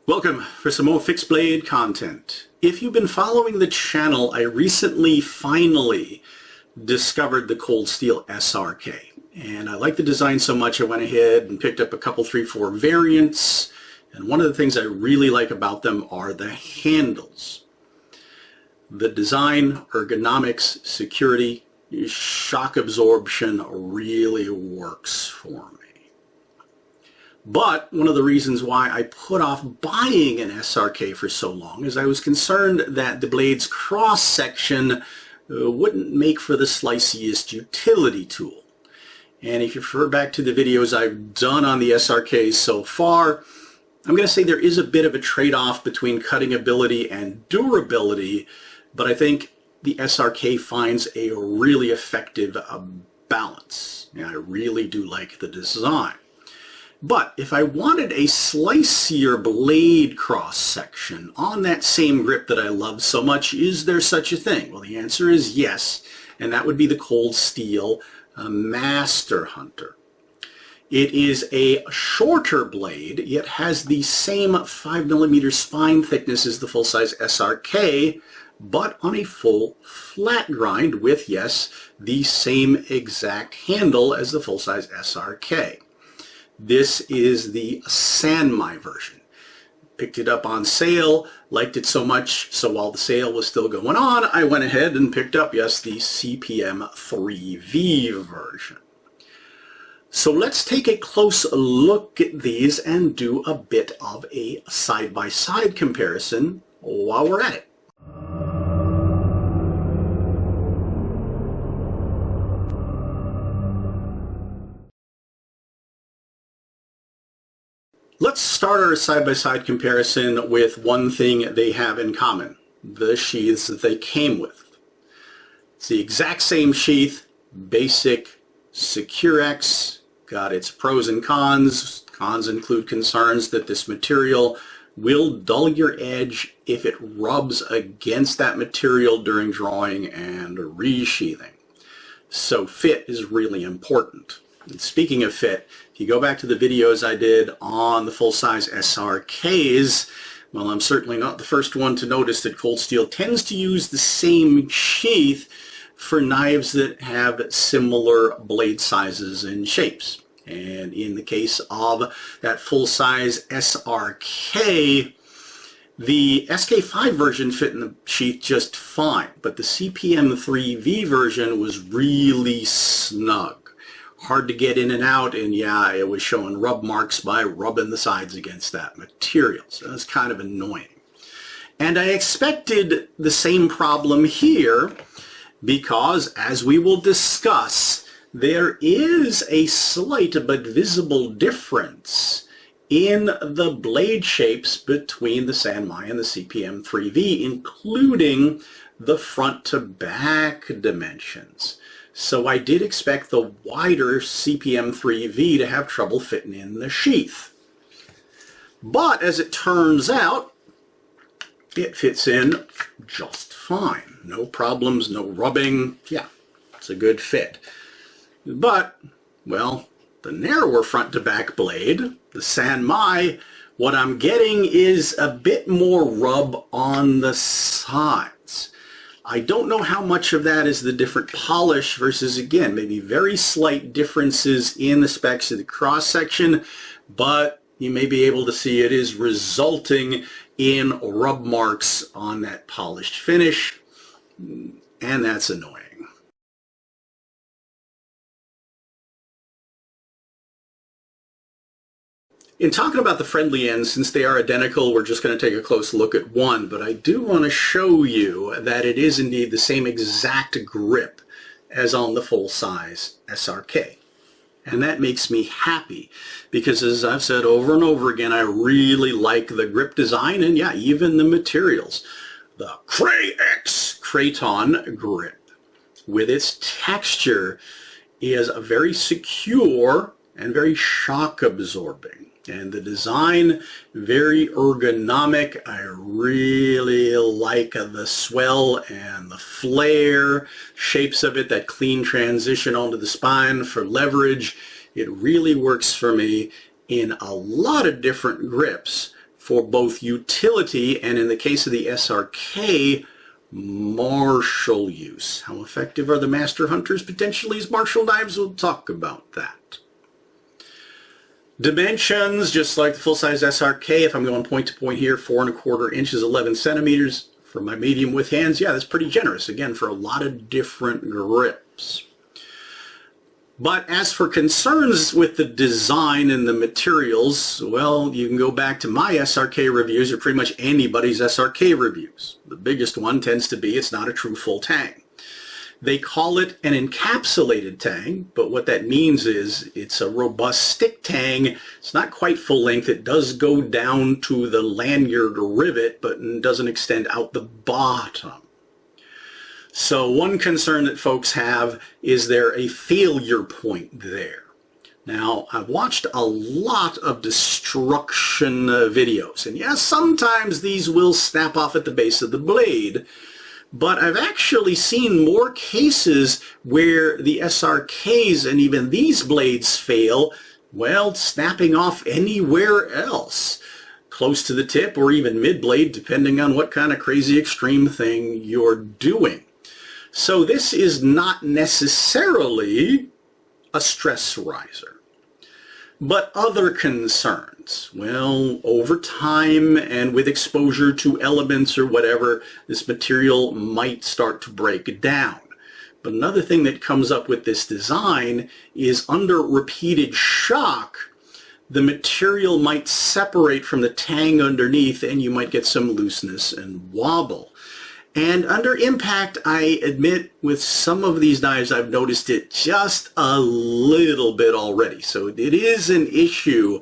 Welcome for some more fixed blade content. If you've been following the channel, I recently finally discovered the cold steel SRK. And I like the design so much I went ahead and picked up a couple 3-4 variants. And one of the things I really like about them are the handles. The design, ergonomics, security, shock absorption really works for me. But one of the reasons why I put off buying an SRK for so long is I was concerned that the blade's cross-section wouldn't make for the sliciest utility tool. And if you refer back to the videos I've done on the SRKs so far, I'm going to say there is a bit of a trade-off between cutting ability and durability, but I think the SRK finds a really effective balance. And I really do like the design. But if I wanted a slicier blade cross-section on that same grip that I love so much, is there such a thing? Well, the answer is yes, and that would be the cold steel Master Hunter. It is a shorter blade, yet has the same 5mm spine thickness as the full-size SRK, but on a full flat grind with, yes, the same exact handle as the full-size SRK. This is the Sanmai version. Picked it up on sale, liked it so much, so while the sale was still going on, I went ahead and picked up, yes, the CPM-3V version. So let's take a close look at these and do a bit of a side-by-side comparison while we're at it. Let's start our side-by-side comparison with one thing they have in common, the sheaths that they came with. It's the exact same sheath, basic, Securex, got its pros and cons. Cons include concerns that this material will dull your edge if it rubs against that material during drawing and resheathing. So fit is really important. And speaking of fit, if you go back to the videos I did on the full-size SRKs, well, I'm certainly not the first one to notice that Cold Steel tends to use the same sheath for knives that have similar blade sizes and shapes. And in the case of that full-size SRK, the SK5 version fit in the sheath just fine, but the CPM-3V version was really snug. Hard to get in and out, and yeah, it was showing rub marks by rubbing the sides against that material. So that's kind of annoying. And I expected the same problem here because, as we will discuss, there is a slight but visible difference in the blade shapes between the Sanmai and the CPM-3V, including the front to back dimensions. So I did expect the wider CPM-3V to have trouble fitting in the sheath. But as it turns out, it fits in just fine. No problems, no rubbing. Yeah, it's a good fit. But, well, the narrower front to back blade, the Sanmai, what I'm getting is a bit more rub on the sides. I don't know how much of that is the different polish versus, again, maybe very slight differences in the specs of the cross-section, but you may be able to see it is resulting in rub marks on that polished finish, and that's annoying. In talking about the friendly ends, since they are identical, we're just going to take a close look at one, but I do want to show you that it is indeed the same exact grip as on the full-size SRK. And that makes me happy because, as I've said over and over again, I really like the grip design and, yeah, even the materials. The Cray-X Kraton grip, with its texture, is very secure and very shock absorbing. And the design, very ergonomic. I really like the swell and the flare shapes of it, that clean transition onto the spine for leverage. It really works for me in a lot of different grips for both utility and, in the case of the SRK, martial use. How effective are the Master Hunters potentially as martial knives? We'll talk about that. Dimensions, just like the full-size SRK, if I'm going point to point here, 4¼ inches, 11 centimeters. For my medium width hands, yeah, that's pretty generous, again, for a lot of different grips. But as for concerns with the design and the materials, well, you can go back to my SRK reviews or pretty much anybody's SRK reviews. The biggest one tends to be it's not a true full tang. They call it an encapsulated tang, but what that means is it's a robust stick tang. It's not quite full length. It does go down to the lanyard rivet, but doesn't extend out the bottom. So one concern that folks have is there a failure point there? Now, I've watched a lot of destruction videos, and yes, sometimes these will snap off at the base of the blade, but I've actually seen more cases where the SRKs and even these blades fail, well, snapping off anywhere else, close to the tip or even mid-blade, depending on what kind of crazy extreme thing you're doing. So this is not necessarily a stress riser. But other concerns, well, over time and with exposure to elements or whatever, this material might start to break down. But another thing that comes up with this design is under repeated shock, the material might separate from the tang underneath and you might get some looseness and wobble. And under impact, I admit with some of these knives I've noticed it just a little bit already. So it is an issue.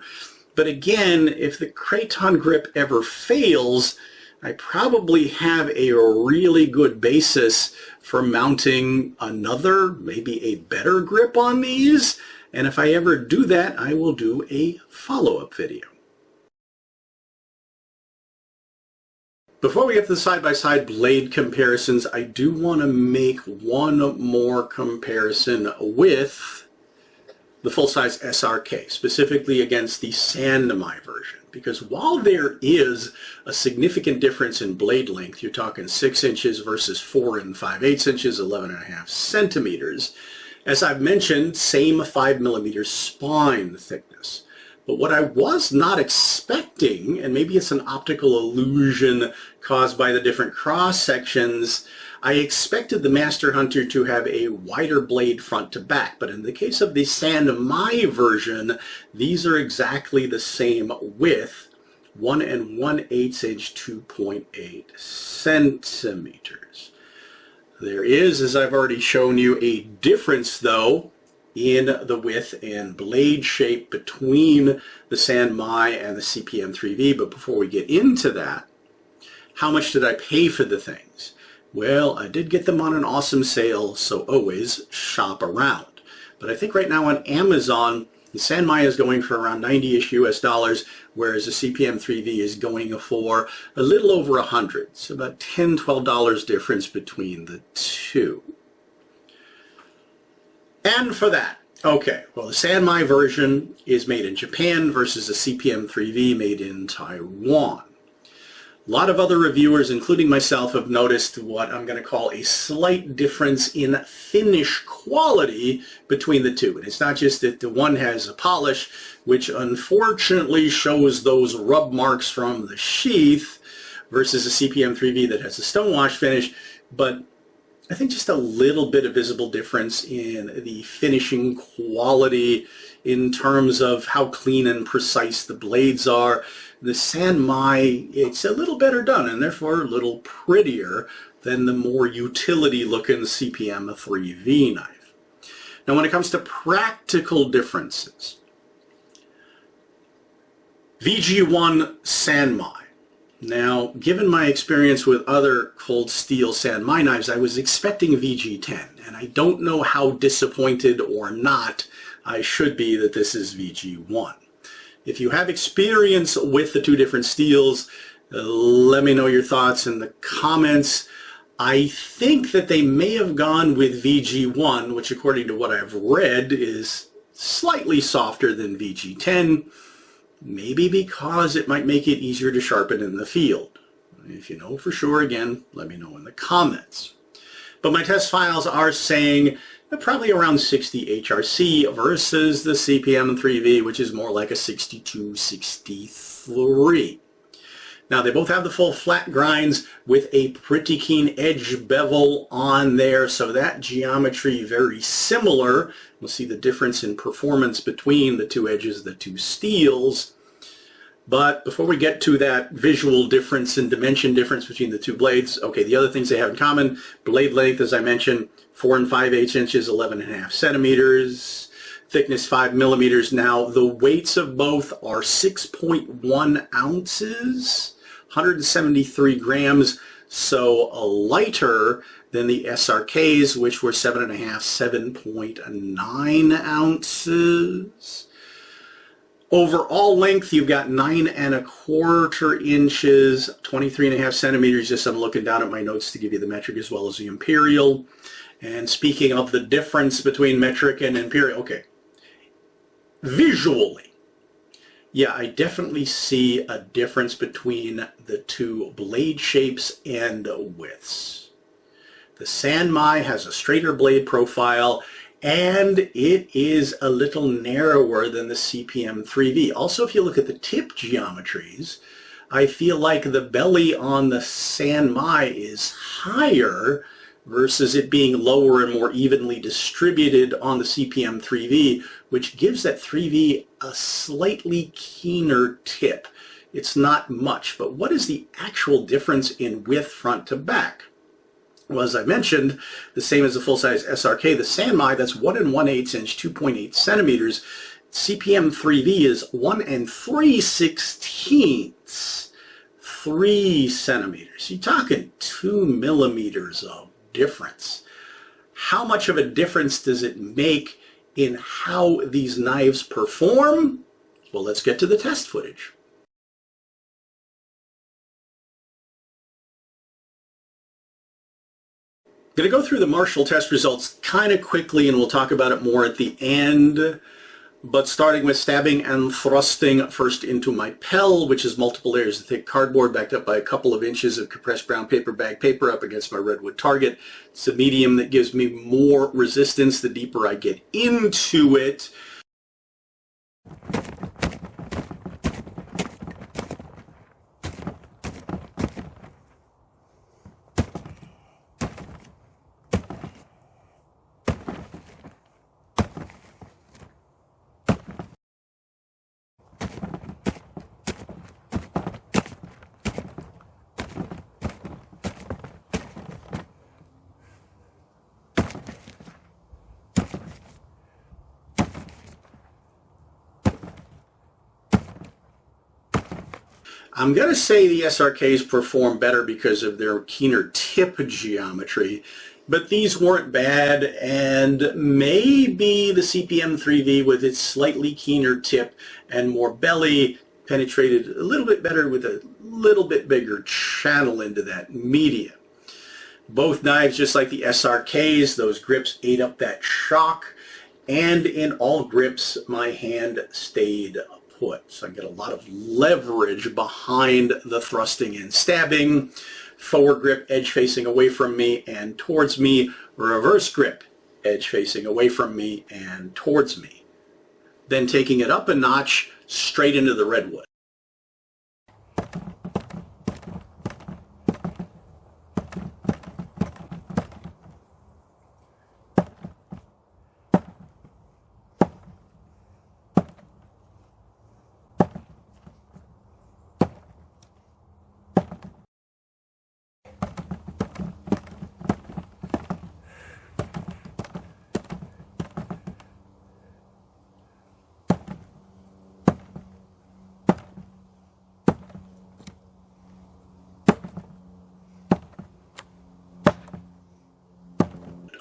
But again, if the Kraton grip ever fails, I probably have a really good basis for mounting another, maybe a better grip on these. And if I ever do that, I will do a follow-up video. Before we get to the side-by-side blade comparisons, I do want to make one more comparison with the full-size SRK, specifically against the Sanmai version. Because while there is a significant difference in blade length, you're talking 6 inches versus 4 5/8 inches, 11½ centimeters. As I've mentioned, same 5mm spine thickness. But what I was not expecting, and maybe it's an optical illusion caused by the different cross sections, I expected the Master Hunter to have a wider blade front to back. But in the case of the Sanmai version, these are exactly the same width, 1 1/8 inch, 2.8 centimeters. There is, as I've already shown you, a difference though in the width and blade shape between the Sanmai and the CPM-3V. But before we get into that, how much did I pay for the things? Well, I did get them on an awesome sale, so always shop around. But I think right now on Amazon, the Sanmai is going for around $90-ish US, whereas the CPM-3V is going for a little over $100. So about $10, $12 difference between the two. And for that, okay, well, the Sanmai version is made in Japan versus the CPM-3V made in Taiwan. A lot of other reviewers, including myself, have noticed what I'm going to call a slight difference in finish quality between the two. And it's not just that the one has a polish, which unfortunately shows those rub marks from the sheath, versus the CPM-3V that has a stonewash finish, but I think just a little bit of visible difference in the finishing quality in terms of how clean and precise the blades are. The Sanmai, it's a little better done and therefore a little prettier than the more utility-looking CPM-3V knife. Now when it comes to practical differences, VG1 Sanmai. Now, given my experience with other cold steel Sanmai knives, I was expecting VG10, and I don't know how disappointed or not I should be that this is VG1. If you have experience with the two different steels, let me know your thoughts in the comments. I think that they may have gone with VG1, which according to what I've read is slightly softer than VG10. Maybe because it might make it easier to sharpen in the field. If you know for sure, again, let me know in the comments. But my test files are saying probably around 60 HRC versus the CPM-3V, which is more like a 62, 63. Now they both have the full flat grinds with a pretty keen edge bevel on there, so that geometry very similar. We'll see the difference in performance between the two edges of the two steels. But before we get to that visual difference and dimension difference between the two blades, okay, the other things they have in common: blade length, as I mentioned, 4 5/8 inches, 11.5 centimeters, thickness 5 millimeters. Now the weights of both are 6.1 ounces, 173 grams, so lighter than the SRKs, which were 7.5, 7.9 ounces. Overall length, you've got 9 1/4 inches, 23.5 centimeters, just I'm looking down at my notes to give you the metric as well as the imperial. And speaking of the difference between metric and imperial, okay, visually, yeah, I definitely see a difference between the two blade shapes and widths. The Sanmai has a straighter blade profile, and it is a little narrower than the CPM-3V. Also, if you look at the tip geometries, I feel like the belly on the Sanmai is higher versus it being lower and more evenly distributed on the CPM-3V, which gives that 3V a slightly keener tip. It's not much, but what is the actual difference in width front to back? Well, as I mentioned, the same as the full-size SRK, the Sanmai, that's 1 1/8 inch, 2.8 centimeters. CPM-3V is 1 3/16, 3 centimeters. You're talking 2 millimeters of difference. How much of a difference does it make in how these knives perform? Well, let's get to the test footage. I'm going to go through the Marshall test results kind of quickly, and we'll talk about it more at the end. But starting with stabbing and thrusting first into my Pell, which is multiple layers of thick cardboard backed up by a couple of inches of compressed brown paper bag paper up against my redwood target. It's a medium that gives me more resistance the deeper I get into it. I'm going to say the SRKs perform better because of their keener tip geometry, but these weren't bad, and maybe the CPM-3V with its slightly keener tip and more belly penetrated a little bit better with a little bit bigger channel into that media. Both knives, just like the SRKs, those grips ate up that shock, and in all grips my hand stayed put. So I get a lot of leverage behind the thrusting and stabbing. Forward grip, edge facing away from me and towards me. Reverse grip, edge facing away from me and towards me. Then taking it up a notch, straight into the redwood.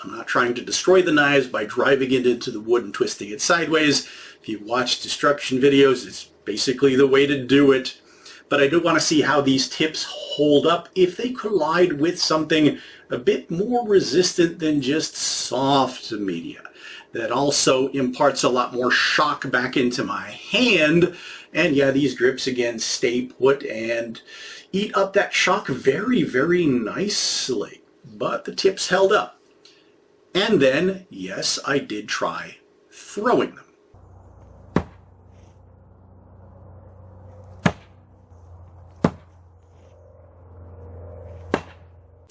I'm not trying to destroy the knives by driving it into the wood and twisting it sideways. If you've watched destruction videos, it's basically the way to do it. But I do want to see how these tips hold up if they collide with something a bit more resistant than just soft media that also imparts a lot more shock back into my hand And yeah, these grips again stay put and eat up that shock very, very nicely. But the tips held up. And then, yes, I did try throwing them.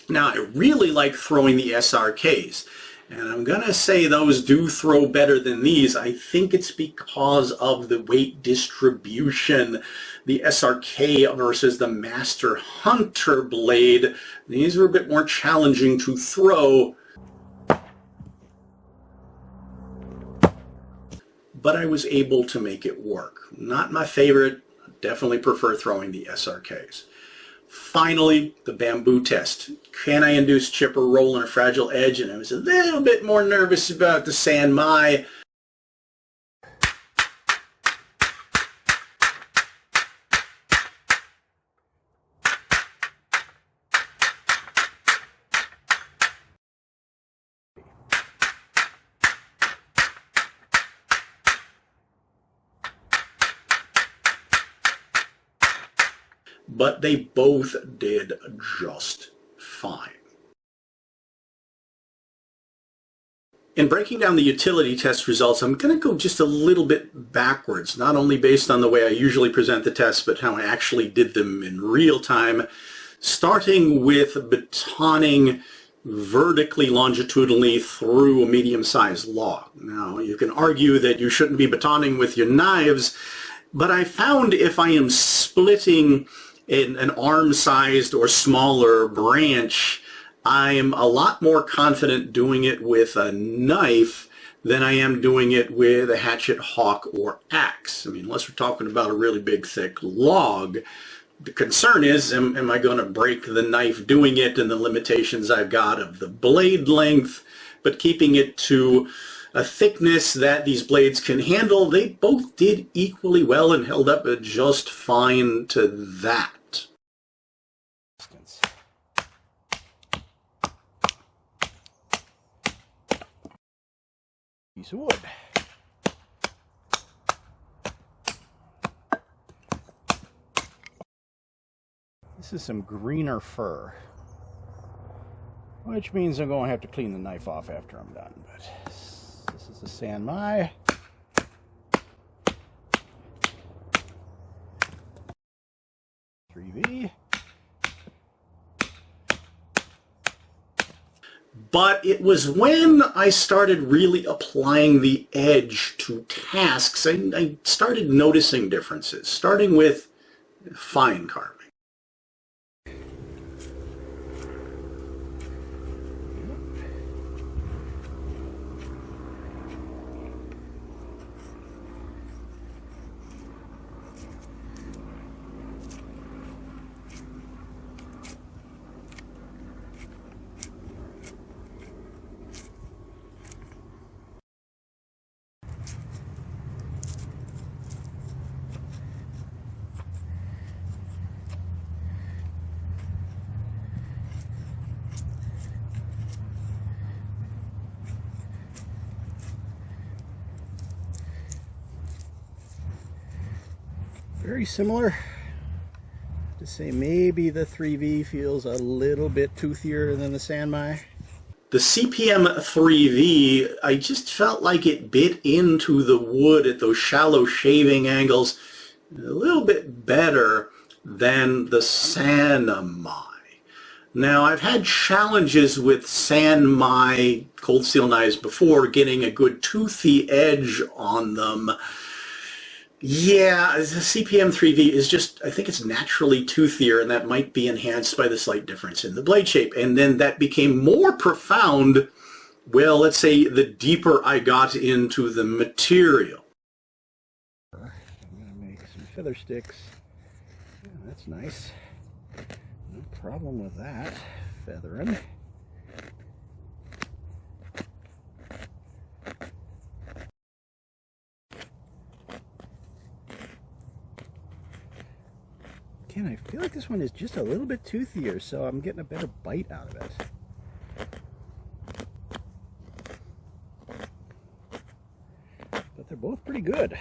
Now, I really like throwing the SRKs, and I'm going to say those do throw better than these. I think it's because of the weight distribution. The SRK versus the Master Hunter blade, these are a bit more challenging to throw, but I was able to make it work. Not my favorite, definitely prefer throwing the SRKs. Finally, the bamboo test. Can I induce chip or roll on a fragile edge? And I was a little bit more nervous about the San Mai. But they both did just fine. In breaking down the utility test results, I'm going to go just a little bit backwards, not only based on the way I usually present the tests, but how I actually did them in real time, starting with batoning vertically longitudinally through a medium-sized log. Now, you can argue that you shouldn't be batoning with your knives, but I found if I am splitting in an arm-sized or smaller branch, I'm a lot more confident doing it with a knife than I am doing it with a hatchet, hawk, or axe. I mean, unless we're talking about a really big, thick log, the concern is, am I going to break the knife doing it, and the limitations I've got of the blade length, but keeping it to a thickness that these blades can handle. They both did equally well and held up just fine to that. Piece of wood. This is some greener fur, which means I'm going to have to clean the knife off after I'm done. But this is the San Mai. CPM-3V. But it was when I started really applying the edge to tasks, I started noticing differences, starting with fine carving. Very similar. To say maybe the 3V feels a little bit toothier than the San Mai. The CPM-3V, I just felt like it bit into the wood at those shallow shaving angles a little bit better than the San Mai. Now, I've had challenges with San Mai cold steel knives before, getting a good toothy edge on them. Yeah, the CPM-3V is just, I think it's naturally toothier, and that might be enhanced by the slight difference in the blade shape. And then that became more profound, well, let's say the deeper I got into the material. I'm going to make some feather sticks. Yeah, that's nice. No problem with that, feathering. Again, I feel like this one is just a little bit toothier, so I'm getting a better bite out of it. But they're both pretty good.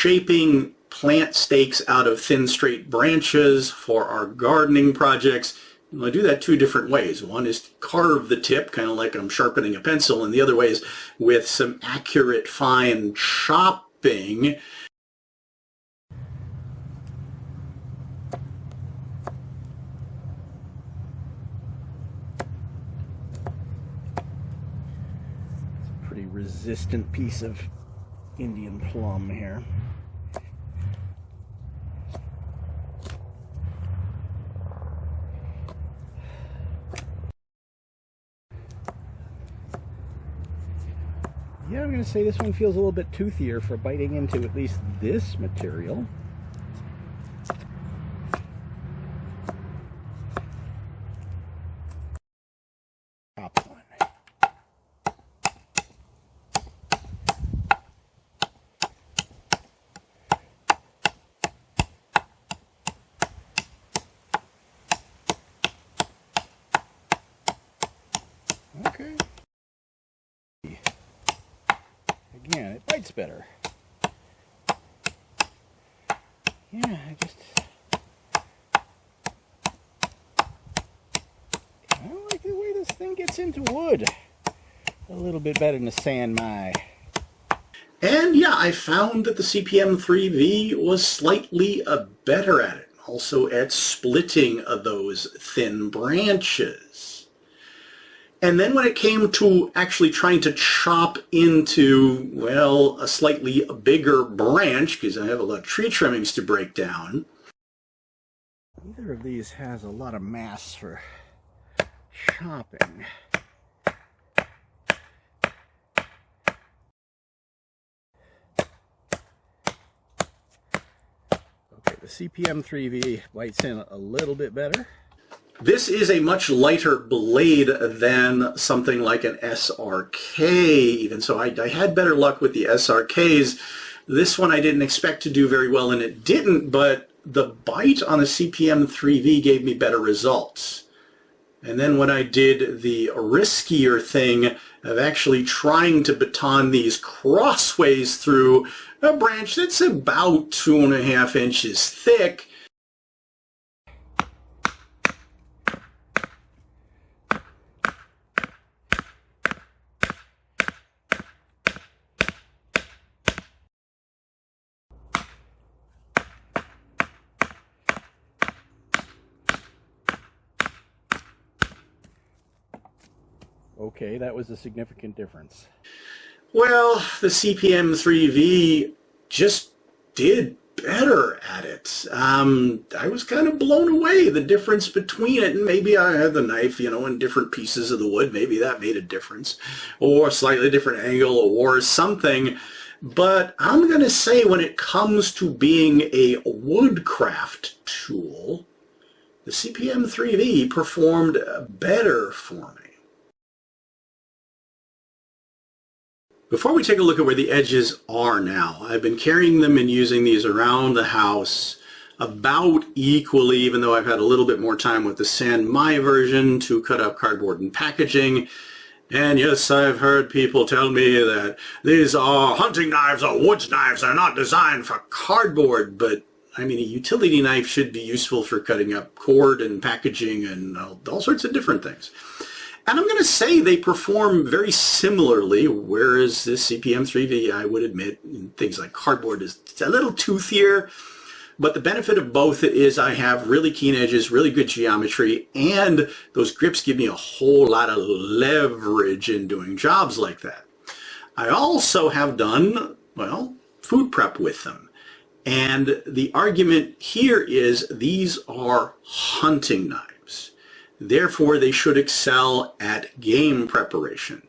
shaping plant stakes out of thin straight branches for our gardening projects. And I do that two different ways. One is to carve the tip, kind of like I'm sharpening a pencil, and the other way is with some accurate fine chopping. Pretty resistant piece of Indian plum here. Yeah, I'm going to say this one feels a little bit toothier for biting into at least this material. Top one. Okay. Again, it bites better. Yeah, I like the way this thing gets into wood. A little bit better than the sand my. And yeah, I found that the CPM-3V was slightly better at it. Also at splitting those thin branches. And then when it came to actually trying to chop into, well, a slightly bigger branch, because I have a lot of tree trimmings to break down. Neither of these has a lot of mass for chopping. Okay, the CPM-3V bites in a little bit better. This is a much lighter blade than something like an SRK, even so I had better luck with the SRKs. This one I didn't expect to do very well, and it didn't, but the bite on the CPM-3V gave me better results. And then when I did the riskier thing of actually trying to baton these crossways through a branch that's about 2.5 inches thick, okay, that was a significant difference. Well, the CPM-3V just did better at it. I was kind of blown away, the difference between it, and maybe I had the knife, in different pieces of the wood. Maybe that made a difference, or a slightly different angle, or something. But I'm going to say when it comes to being a woodcraft tool, the CPM-3V performed better for me. Before we take a look at where the edges are now, I've been carrying them and using these around the house about equally, even though I've had a little bit more time with the San Mai version to cut up cardboard and packaging. And yes, I've heard people tell me that these are hunting knives or woods knives. They're not designed for cardboard, but I mean, a utility knife should be useful for cutting up cord and packaging and all sorts of different things. And I'm going to say they perform very similarly, whereas this CPM-3V, I would admit, things like cardboard is a little toothier. But the benefit of both is I have really keen edges, really good geometry, and those grips give me a whole lot of leverage in doing jobs like that. I also have done, well, food prep with them. And the argument here is these are hunting knives. Therefore, they should excel at game preparation.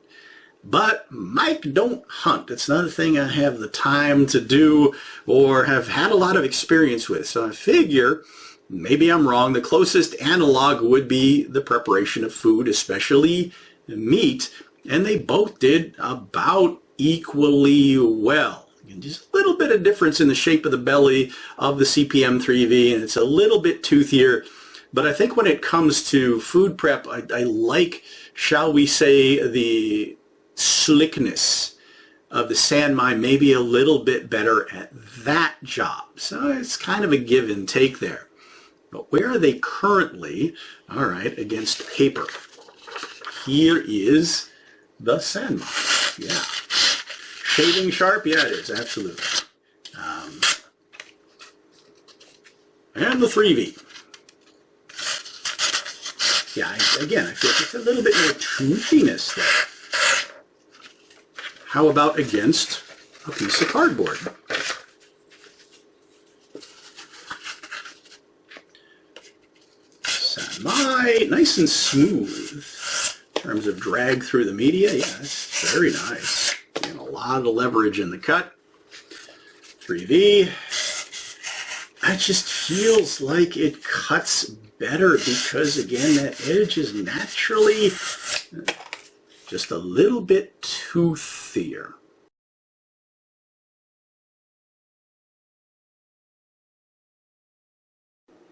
But Mike don't hunt. It's not a thing I have the time to do or have had a lot of experience with. So I figure, maybe I'm wrong, the closest analog would be the preparation of food, especially meat. And they both did about equally well. And just a little bit of difference in the shape of the belly of the CPM-3V, and it's a little bit toothier. But I think when it comes to food prep, I like, shall we say, the slickness of the Sanmai may be a little bit better at that job. So it's kind of a give and take there. But where are they currently? All right, against paper. Here is the Sanmai. Yeah. Shaving sharp? Yeah, it is, absolutely. And the 3V. Yeah, again, I feel like it's a little bit more toothiness there. How about against a piece of cardboard? Sanmai, nice and smooth in terms of drag through the media. Yeah, it's very nice. And a lot of leverage in the cut. 3V. It just feels like it cuts better because, again, that edge is naturally just a little bit toothier.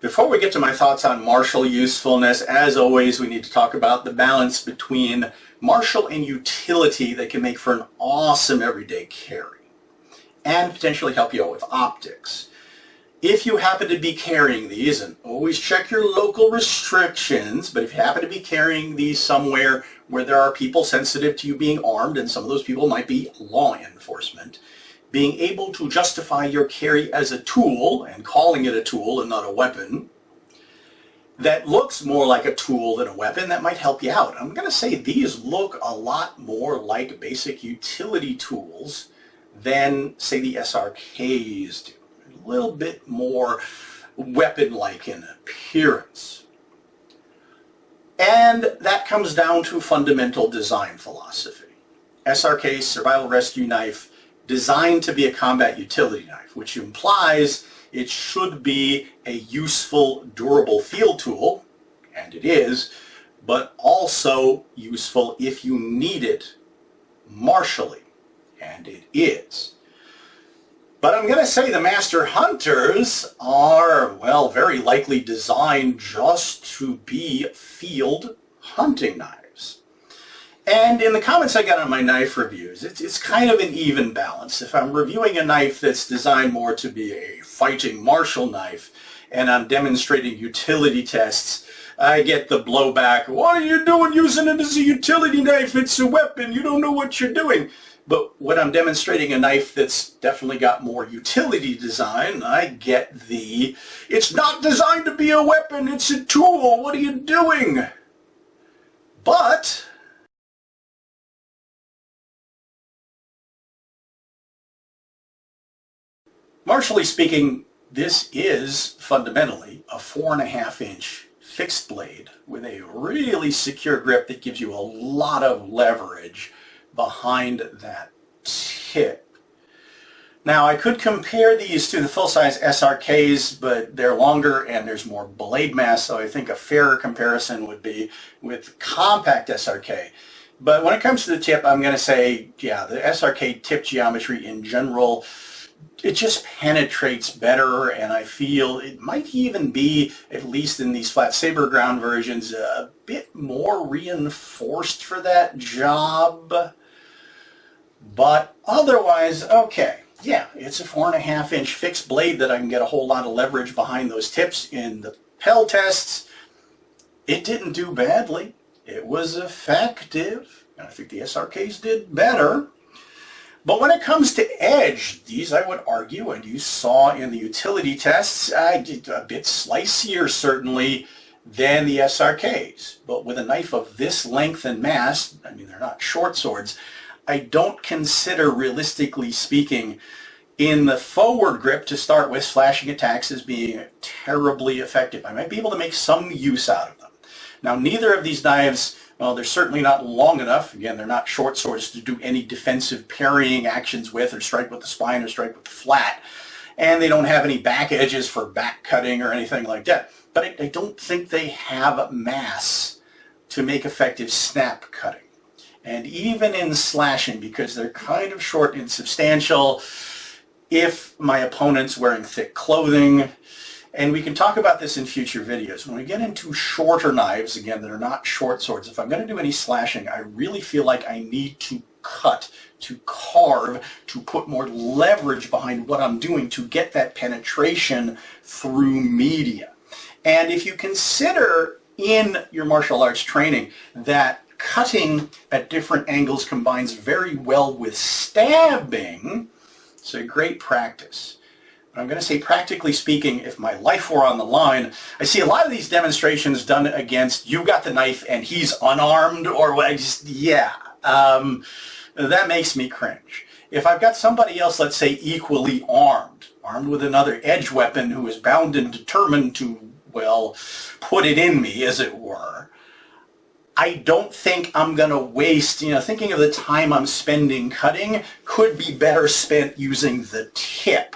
Before we get to my thoughts on Marshall usefulness, as always, we need to talk about the balance between Marshall and utility that can make for an awesome everyday carry and potentially help you out with optics. If you happen to be carrying these, and always check your local restrictions, but if you happen to be carrying these somewhere where there are people sensitive to you being armed, and some of those people might be law enforcement, being able to justify your carry as a tool, and calling it a tool and not a weapon, that looks more like a tool than a weapon, that might help you out. I'm going to say these look a lot more like basic utility tools than, say, the SRKs do. A little bit more weapon-like in appearance. And that comes down to fundamental design philosophy. SRK, survival rescue knife, designed to be a combat utility knife, which implies it should be a useful, durable field tool, and it is, but also useful if you need it martially, and it is. But I'm going to say the Master Hunters are, well, very likely designed just to be field hunting knives. And in the comments I got on my knife reviews, it's kind of an even balance. If I'm reviewing a knife that's designed more to be a fighting martial knife, and I'm demonstrating utility tests, I get the blowback, what are you doing using it as a utility knife? It's a weapon. You don't know what you're doing. But when I'm demonstrating a knife that's definitely got more utility design, I get the, it's not designed to be a weapon, it's a tool, what are you doing? But martially speaking, this is fundamentally a 4.5-inch fixed blade with a really secure grip that gives you a lot of leverage behind that tip. Now, I could compare these to the full-size SRKs, but they're longer and there's more blade mass, so I think a fairer comparison would be with compact SRK. But when it comes to the tip, I'm going to say, yeah, the SRK tip geometry in general, it just penetrates better, and I feel it might even be, at least in these flat saber ground versions, a bit more reinforced for that job. But otherwise, okay, yeah, it's a 4.5-inch fixed blade that I can get a whole lot of leverage behind those tips. In the Pell tests, it didn't do badly. It was effective, and I think the SRKs did better. But when it comes to edge, these I would argue, and you saw in the utility tests, I did a bit slicier certainly than the SRKs. But with a knife of this length and mass, I mean, they're not short swords, I don't consider, realistically speaking, in the forward grip to start with, slashing attacks as being terribly effective. I might be able to make some use out of them. Now, neither of these knives, well, they're certainly not long enough. Again, they're not short swords to do any defensive parrying actions with, or strike with the spine, or strike with the flat. And they don't have any back edges for back cutting or anything like that. But I don't think they have mass to make effective snap cutting. And even in slashing, because they're kind of short and substantial, if my opponent's wearing thick clothing, and we can talk about this in future videos. When we get into shorter knives, again, that are not short swords, if I'm going to do any slashing, I really feel like I need to cut, to carve, to put more leverage behind what I'm doing to get that penetration through media. And if you consider in your martial arts training that cutting at different angles combines very well with stabbing, it's a great practice. But I'm going to say, practically speaking, if my life were on the line, I see a lot of these demonstrations done against, you got the knife and he's unarmed, or what, that makes me cringe. If I've got somebody else, let's say, equally armed with another edge weapon who is bound and determined to, well, put it in me, as it were, I don't think I'm going to waste, thinking of the time I'm spending cutting could be better spent using the tip.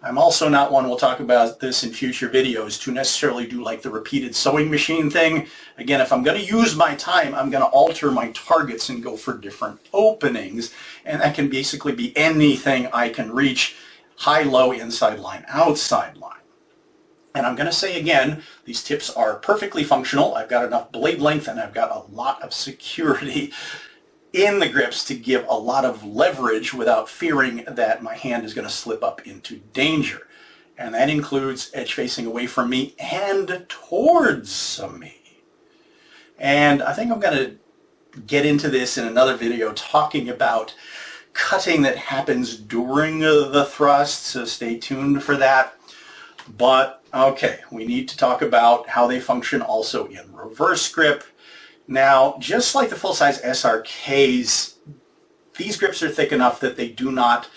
I'm also not one, we'll talk about this in future videos, to necessarily do like the repeated sewing machine thing. Again, if I'm going to use my time, I'm going to alter my targets and go for different openings. And that can basically be anything I can reach, high, low, inside line, outside line. And I'm going to say again, these tips are perfectly functional. I've got enough blade length and I've got a lot of security in the grips to give a lot of leverage without fearing that my hand is going to slip up into danger. And that includes edge facing away from me and towards me. And I think I'm going to get into this in another video talking about cutting that happens during the thrust, so stay tuned for that. But okay, we need to talk about how they function also in reverse grip. Now, just like the full-size SRKs, these grips are thick enough that they do not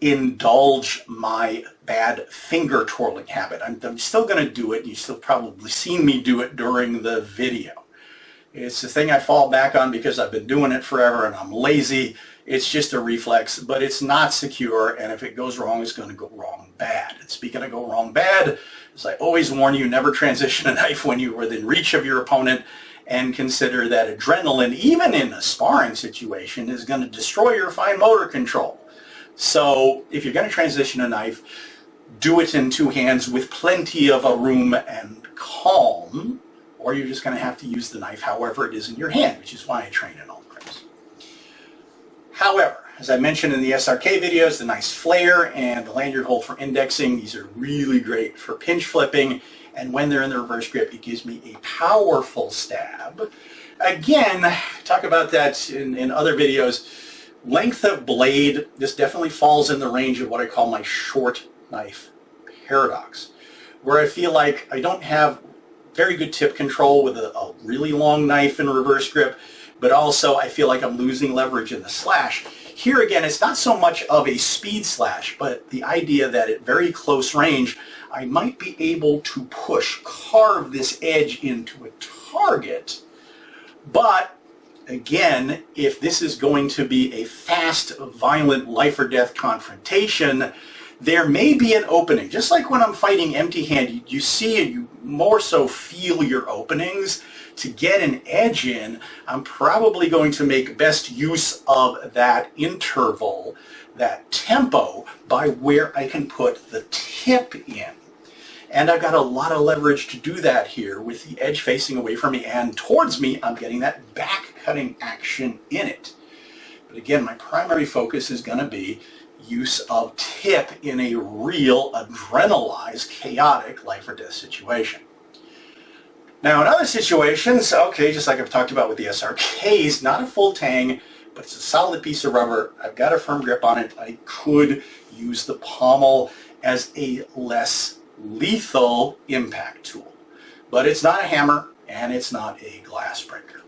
indulge my bad finger twirling habit. I'm still going to do it. You've still probably seen me do it during the video. It's the thing I fall back on because I've been doing it forever and I'm lazy. It's just a reflex, but it's not secure, and if it goes wrong, it's going to go wrong bad. And speaking of go wrong bad, as I always warn you, never transition a knife when you're within reach of your opponent, and consider that adrenaline, even in a sparring situation, is going to destroy your fine motor control. So if you're going to transition a knife, do it in two hands with plenty of a room and calm, or you're just going to have to use the knife however it is in your hand, which is why I train in all grips. However, as I mentioned in the SRK videos, the nice flare and the lanyard hold for indexing, these are really great for pinch flipping, and when they're in the reverse grip, it gives me a powerful stab. Again, talk about that in other videos. Length of blade, this definitely falls in the range of what I call my short knife paradox, where I feel like I don't have very good tip control with a really long knife in reverse grip, but also I feel like I'm losing leverage in the slash. Here again, it's not so much of a speed slash, but the idea that at very close range, I might be able to carve this edge into a target. But again, if this is going to be a fast, violent, life or death confrontation, there may be an opening. Just like when I'm fighting empty-handed, you see and you more so feel your openings. To get an edge in, I'm probably going to make best use of that interval, that tempo, by where I can put the tip in. And I've got a lot of leverage to do that here with the edge facing away from me and towards me. I'm getting that back cutting action in it. But again, my primary focus is going to be use of tip in a real adrenalized, chaotic life or death situation. Now in other situations, okay, just like I've talked about with the SRKs, not a full tang, but it's a solid piece of rubber. I've got a firm grip on it. I could use the pommel as a less lethal impact tool. But it's not a hammer and it's not a glass breaker.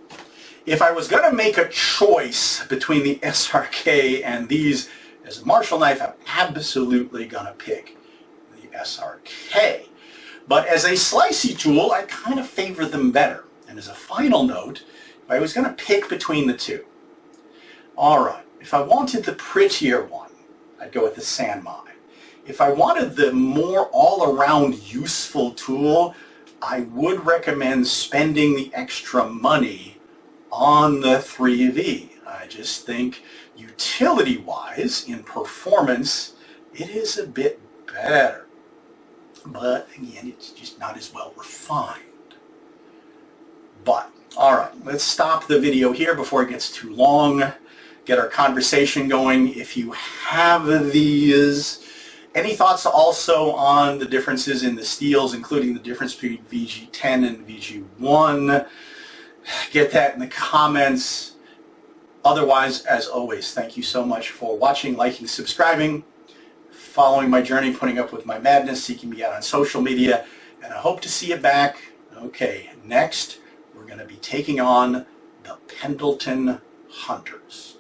If I was going to make a choice between the SRK and these as a martial knife, I'm absolutely going to pick the SRK. But as a slicey tool, I kind of favor them better. And as a final note, if I was going to pick between the two, all right, if I wanted the prettier one, I'd go with the Sanmai. If I wanted the more all-around useful tool, I would recommend spending the extra money on the 3V. I just think utility-wise, in performance, it is a bit better. But again, it's just not as well refined. But, all right, let's stop the video here before it gets too long. get our conversation going. If you have these, any thoughts also on the differences in the steels, including the difference between VG10 and VG1, get that in the comments. Otherwise, as always, thank you so much for watching, liking, subscribing, following my journey, putting up with my madness, seeking me out on social media, and I hope to see you back. Okay, next we're going to be taking on the Pendleton Hunters.